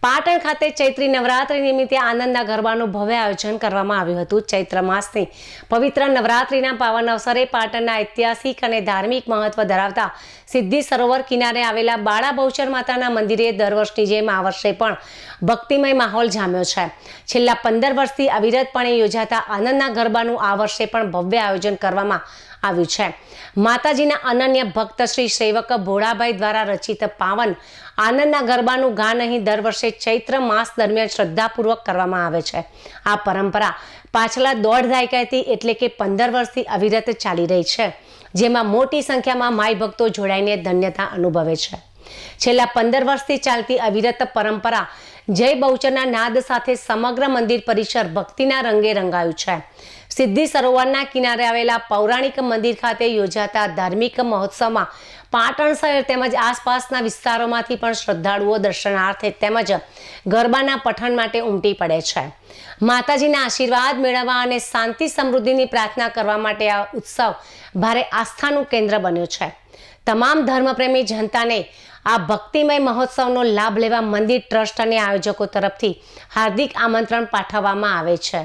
પાટણ ખાતે ચૈત્રી નવરાત્રિ નિમિત્તે આનંદના ગરબાનું ભવ્ય આયોજન કરવામાં આવ્યું હતું। ચૈત્ર માસની પવિત્ર નવરાત્રિના પાવન અવસરે પાટણના ઐતિહાસિક અને ધાર્મિક મહત્વ ધરાવતા સિદ્ધિ સરોવર કિનારે આવેલા બાળા બહુચર માતાના મંદિરે દર વર્ષની જેમ આ વર્ષે પણ ભક્તિમય માહોલ જામ્યો છે। છેલ્લા 15 વર્ષથી અવિરતપણે યોજાતા આનંદના ગરબાનું આ વર્ષે પણ ભવ્ય આયોજન કરવામાં આવ્યું છે। માતાજીના અનન્ય ભક્ત શ્રી સેવક ભોળાભાઈ દ્વારા રચિત પાવન આનંદના ગરબાનું ગાન અહીં દર વર્ષે ચૈત્ર માસ દરમિયાન શ્રદ્ધાપૂર્વક કરવામાં આવે છે। આ પરંપરા પાછલા 1.5 દાયકાથી એટલે કે 15 વર્ષથી અવિરત ચાલી રહી છે, જેમાં મોટી સંખ્યામાં માઈ ભક્તો જોડાઈને ધન્યતા અનુભવે છે। છેલ્લા 15 વર્ષથી ચાલતી અવિરત પરંપરા જય બહુચરના નાદ સાથે સમગ્ર મંદિર પરિસર ભક્તિના રંગે રંગાયું છે। સિદ્ધિ સરોવરના કિનારે આવેલા પૌરાણિક મંદિર ખાતે યોજાતા ધાર્મિક મહોત્સવમાં પાટણ શહેર તેમજ આસપાસના વિસ્તારોમાંથી પણ શ્રદ્ધાળુઓ દર્શનાર્થે તેમજ ગરબાના પઠન માટે ઉમટી પડે છે। માતાજીના આશીર્વાદ મેળવવા અને શાંતિ સમૃદ્ધિની પ્રાર્થના કરવા માટે આ ઉત્સવ ભારે આસ્થાનું કેન્દ્ર બન્યો છે। તમામ ધર્મપ્રેમી જનતાને આ ભક્તિમય મહોત્સવનો લાભ લેવા મંદિર ટ્રસ્ટ અને આયોજકો તરફથી હાર્દિક આમંત્રણ પાઠવવામાં આવે છે।